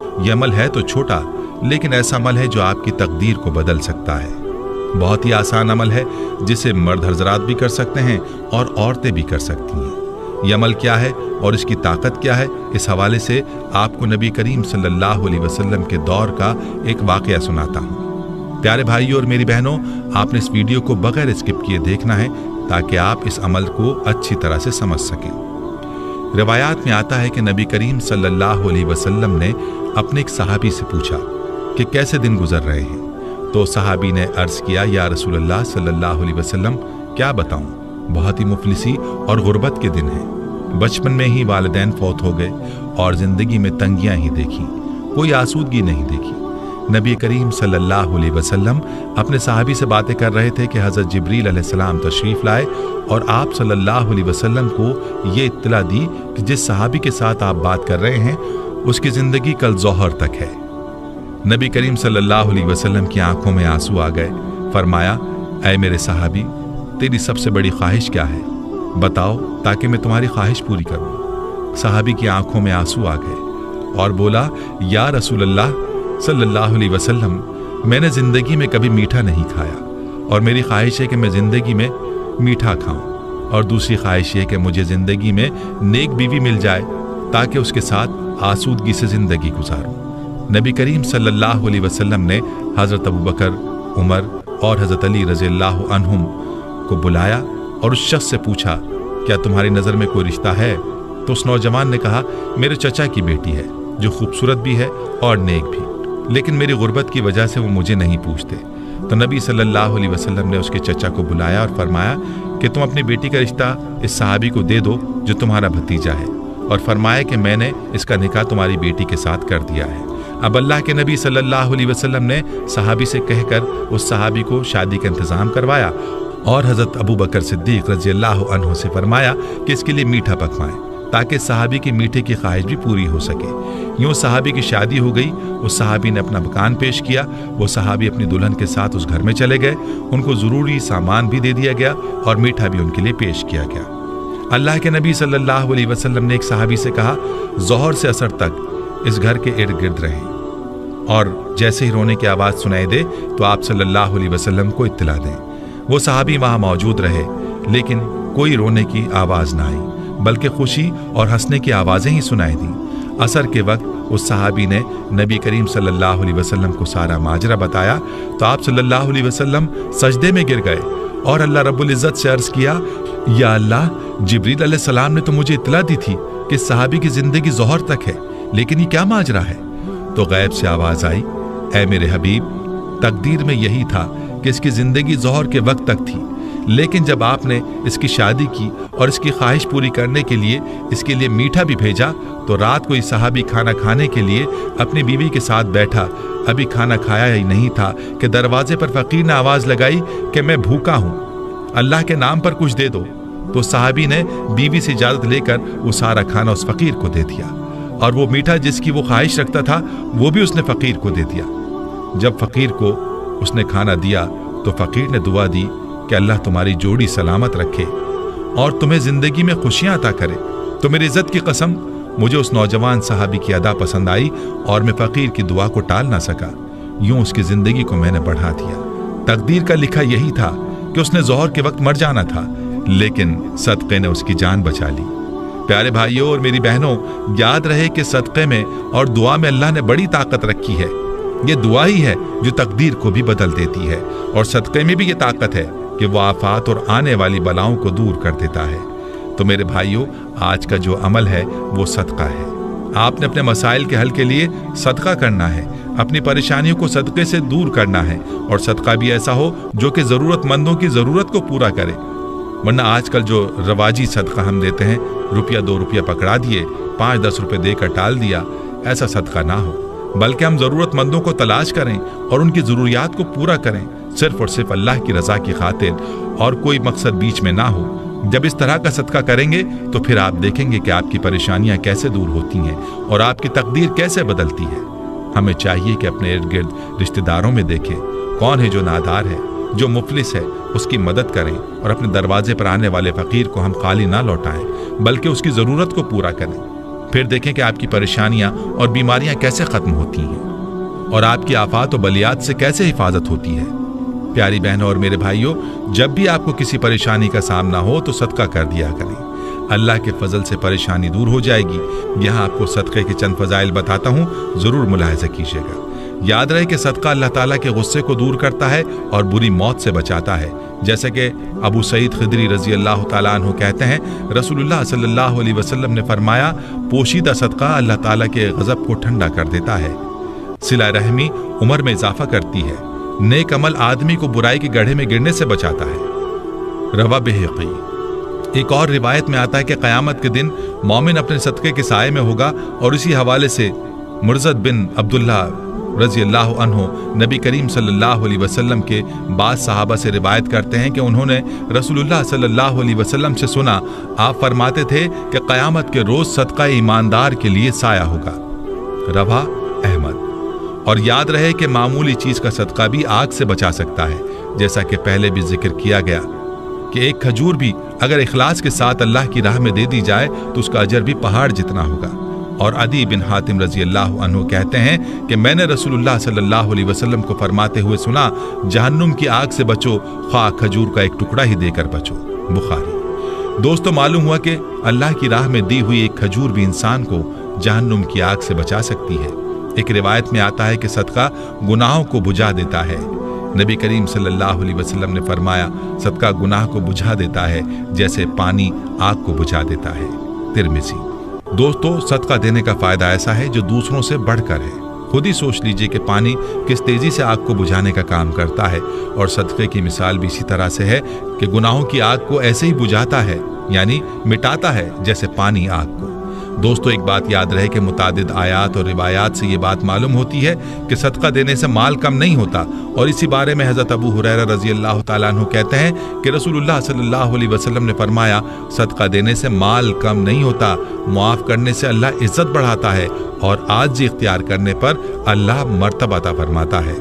ये अमल है तो छोटा, लेकिन ऐसा अमल है जो आपकी तकदीर को बदल सकता है। बहुत ही आसान अमल है जिसे मर्द हजरात भी कर सकते हैं और औरतें भी कर सकती हैं। ये अमल क्या है और इसकी ताकत क्या है, इस हवाले से आपको नबी करीम सल्लल्लाहु अलैहि वसल्लम के दौर का एक वाक़या सुनाता हूँ। प्यारे भाइयों और मेरी बहनों, आपने इस वीडियो को बगैर स्किप किए देखना है ताकि आप इस अमल को अच्छी तरह से समझ सकें। रिवायात में आता है कि नबी करीम सल्लल्लाहु अलैहि वसल्लम ने अपने एक सहाबी से पूछा कि कैसे दिन गुजर रहे हैं। तो सहाबी ने अर्ज किया, या रसूलल्लाह सल्लल्लाहु अलैहि वसल्लम, क्या बताऊं, बहुत ही मुफलिसी और गुर्बत के दिन हैं। बचपन में ही वालिदैन फौत हो गए और जिंदगी में तंगियां ही देखी, कोई आसूदगी नहीं देखी। नबी करीम सल्लल्लाहु अलैहि वसल्लम अपने सहाबी से बातें कर रहे थे कि हज़रत जिब्रील अलैहिस्सलाम तशरीफ़ लाए और आप सल्लल्लाहु अलैहि वसल्लम को ये इत्तला दी कि जिस सहाबी के साथ आप बात कर रहे हैं उसकी ज़िंदगी कल ज़ोहर तक है। नबी करीम सल्लल्लाहु अलैहि वसल्लम की आंखों में आंसू आ गए। फरमाया, ऐ मेरे सहाबी, तेरी सबसे बड़ी ख्वाहिश क्या है, बताओ ताकि मैं तुम्हारी ख्वाहिश पूरी करूं। सहाबी की आंखों में आंसू आ गए और बोला, या रसूलल्लाह सल्लल्लाहु अलैहि वसल्लम, मैंने ज़िंदगी में कभी मीठा नहीं खाया और मेरी ख्वाहिश है कि मैं ज़िंदगी में मीठा खाऊं, और दूसरी ख्वाहिश है कि मुझे ज़िंदगी में नेक बीवी मिल जाए ताकि उसके साथ आसूदगी से ज़िंदगी गुजारूं। नबी करीम सल्लल्लाहु अलैहि वसल्लम ने हज़रत अबू बकर, उमर और हज़रत अली रज़ियल्लाहु अन्हुम को बुलाया और उस शख्स से पूछा, क्या तुम्हारी नज़र में कोई रिश्ता है? तो उस नौजवान ने कहा, मेरे चचा की बेटी है जो खूबसूरत भी है और नेक भी, लेकिन मेरी गुर्बत की वजह से वो मुझे नहीं पूछते। तो नबी सल्लल्लाहु अलैहि वसल्लम ने उसके चचा को बुलाया और फरमाया कि तुम अपनी बेटी का रिश्ता इस सहाबी को दे दो जो तुम्हारा भतीजा है, और फरमाया कि मैंने इसका निकाह तुम्हारी बेटी के साथ कर दिया है। अब अल्लाह के नबी सल्लल्लाहु अलैहि वसल्लम ने सहाबी से कहकर उस सहाबी को शादी का इंतज़ाम करवाया और हज़रत अबू बकर सिद्दीक़ रज़ियल्लाहु अन्हु से फरमाया कि इसके लिए मीठा पकवाएं ताकि सहाबी की मीठे की ख्वाहिश भी पूरी हो सके। यूँ सहाबी की शादी हो गई। उस सहाबी ने अपना मकान पेश किया। वो सहाबी अपनी दुल्हन के साथ उस घर में चले गए। उनको ज़रूरी सामान भी दे दिया गया और मीठा भी उनके लिए पेश किया गया। अल्लाह के नबी सल्लल्लाहु अलैहि वसल्लम ने एक सहाबी से कहा, ज़ोहर से असर तक इस घर के इर्द गिर्द रहें, और जैसे ही रोने की आवाज़ सुनाई दे तो आप सल्लल्लाहु अलैहि वसल्लम को इत्तला दें। वो सहाबी वहाँ मौजूद रहे, लेकिन कोई रोने की आवाज़ ना आई, बल्कि खुशी और हंसने की आवाज़ें ही सुनाई दी। असर के वक्त उस सहाबी ने नबी करीम सल्लल्लाहु अलैहि वसल्लम को सारा माजरा बताया तो आप सल्लल्लाहु अलैहि वसल्लम सजदे में गिर गए और अल्लाह रब्बुल इज़्ज़त से अर्ज़ किया, या अल्लाह, जिब्रील अलैहिस्सलाम ने तो मुझे इत्तला दी थी कि सहाबी की ज़िंदगी ज़ोहर तक है, लेकिन ये क्या माजरा है? तो गैब से आवाज़ आई, ऐ मेरे हबीब, तकदीर में यही था कि इसकी ज़िंदगी ज़ोहर के वक्त तक थी, लेकिन जब आपने इसकी शादी की और इसकी ख्वाहिश पूरी करने के लिए इसके लिए मीठा भी भेजा तो रात को ये सहाबी खाना खाने के लिए अपनी बीवी के साथ बैठा, अभी खाना खाया ही नहीं था कि दरवाजे पर फ़कीर ने आवाज़ लगाई कि मैं भूखा हूँ, अल्लाह के नाम पर कुछ दे दो। तो सहाबी ने बीवी से इजाज़त लेकर वो सारा खाना उस फ़कीर को दे दिया और वो मीठा जिसकी वो ख्वाहिश रखता था वो भी उसने फ़कीर को दे दिया। जब फ़कीर को उसने खाना दिया तो फ़कीर ने दुआ दी कि अल्लाह तुम्हारी जोड़ी सलामत रखे और तुम्हें ज़िंदगी में खुशियाँ अता करे। तो मेरी इज़्ज़त की कसम, मुझे उस नौजवान सहाबी की अदा पसंद आई और मैं फ़कीर की दुआ को टाल ना सका। यूँ उसकी ज़िंदगी को मैंने बढ़ा दिया। तकदीर का लिखा यही था कि उसने ज़ोहर के वक्त मर जाना था, लेकिन सदक़े ने उसकी जान बचा ली। प्यारे भाइयों और मेरी बहनों, याद रहे कि सदक़े में और दुआ में अल्लाह ने बड़ी ताकत रखी है। ये दुआ ही है जो तकदीर को भी बदल देती है, और सदक़े में भी ये ताकत है कि वो आफात और आने वाली बलाओं को दूर कर देता है। तो मेरे भाइयों, आज का जो अमल है वो सदका है। आपने अपने मसाइल के हल के लिए सदका करना है, अपनी परेशानियों को सदक़े से दूर करना है, और सदका भी ऐसा हो जो कि ज़रूरतमंदों की ज़रूरत को पूरा करे। वरना आजकल जो रवाजी सदका हम देते हैं, रुपया 2 रुपया पकड़ा दिए, 5-10 रुपये देकर टाल दिया, ऐसा सदका ना हो, बल्कि हम ज़रूरतमंदों को तलाश करें और उनकी ज़रूरियात को पूरा करें, सिर्फ़ और सिर्फ अल्लाह की रज़ा की खातिर, और कोई मकसद बीच में ना हो। जब इस तरह का सदका करेंगे तो फिर आप देखेंगे कि आपकी परेशानियां कैसे दूर होती हैं और आपकी तकदीर कैसे बदलती है। हमें चाहिए कि अपने इर्द गिर्द रिश्तेदारों में देखें कौन है जो नादार है, जो मुफलिस है, उसकी मदद करें, और अपने दरवाजे पर आने वाले फ़कीर को हम खाली ना लौटाएं, बल्कि उसकी ज़रूरत को पूरा करें। फिर देखें कि आपकी परेशानियां और बीमारियां कैसे खत्म होती हैं और आपकी आफात और बलियात से कैसे हिफाजत होती है। प्यारी बहनों और मेरे भाइयों, जब भी आपको किसी परेशानी का सामना हो तो सदका कर दिया करें, अल्लाह के फजल से परेशानी दूर हो जाएगी। यहाँ आपको सदक़े के चंद फजाइल बताता हूँ, जरूर मुलाहिज़ा कीजिएगा। याद रहे कि सदका अल्लाह ताला के गुस्से को दूर करता है और बुरी मौत से बचाता है। जैसे कि अबू सईद खिदरी रजी अल्लाह ताला अन्हु कहते हैं, रसूलुल्लाह सल्लल्लाहु अलैहि वसल्लम ने फरमाया, पोशीदा सदका अल्लाह ताला के गज़ब को ठंडा कर देता है, सिला रहमी उम्र में इजाफा करती है, नेक अमल आदमी को बुराई के गड्ढे में गिरने से बचाता है। रवा बैहक़ी। एक और रिवायत में आता है कि क़यामत के दिन मोमिन अपने सदक़े के साए में होगा। और इसी हवाले से मुर्ज़द बिन अब्दुल्ला रज़ी अल्लाह अन्हु नबी करीम सल्लल्लाहु अलैहि वसल्लम के बाद सहाबा से रिवायत करते हैं कि उन्होंने रसूलुल्लाह सल्लल्लाहु अलैहि वसल्लम से सुना, आप फरमाते थे कि क़यामत के रोज़ सदका ईमानदार के लिए साया होगा। रवा अहमद। और याद रहे कि मामूली चीज़ का सदका भी आग से बचा सकता है, जैसा कि पहले भी जिक्र किया गया कि एक खजूर भी अगर इखलास के साथ अल्लाह की राह में दे दी जाए तो उसका अजर भी पहाड़ जितना होगा। और अदी बिन हातिम रजी अल्लाह अन्हु कहते हैं कि मैंने रसूलुल्लाह सल्लल्लाहु अलैहि वसल्लम को फरमाते हुए सुना, जहन्नुम की आग से बचो, ख्वाह खजूर का एक टुकड़ा ही देकर बचो। बुखारी। दोस्तों, मालूम हुआ कि अल्लाह की राह में दी हुई एक खजूर भी इंसान को जहन्नुम की आग से बचा सकती है। एक रिवायत में आता है कि सदका गुनाहों को बुझा देता है। नबी करीम सल्लल्लाहु अलैहि वसल्लम ने फरमाया, सदका गुनाह को बुझा देता है जैसे पानी आग को बुझा देता है। तिरमिज़ी। दोस्तों, सदका देने का फायदा ऐसा है जो दूसरों से बढ़कर है। खुद ही सोच लीजिए कि पानी किस तेजी से आग को बुझाने का काम करता है, और सदक़े की मिसाल भी इसी तरह से है कि गुनाहों की आग को ऐसे ही बुझाता है, यानी मिटाता है जैसे पानी आग को। दोस्तों, एक बात याद रहे कि मुतादिद आयात और रिवायात से ये बात मालूम होती है कि सदका देने से माल कम नहीं होता। और इसी बारे में हज़रत अबू हुरैरा रज़ी अल्लाह ताला अन्हु कहते हैं कि रसूलुल्लाह सल्लल्लाहु अलैहि वसल्लम ने फरमाया, सदका देने से माल कम नहीं होता, मुआफ़ करने से अल्लाह इज़्ज़त बढ़ाता है, और आजिज़ी इख्तियार करने पर अल्लाह मर्तबा अता फरमाता है।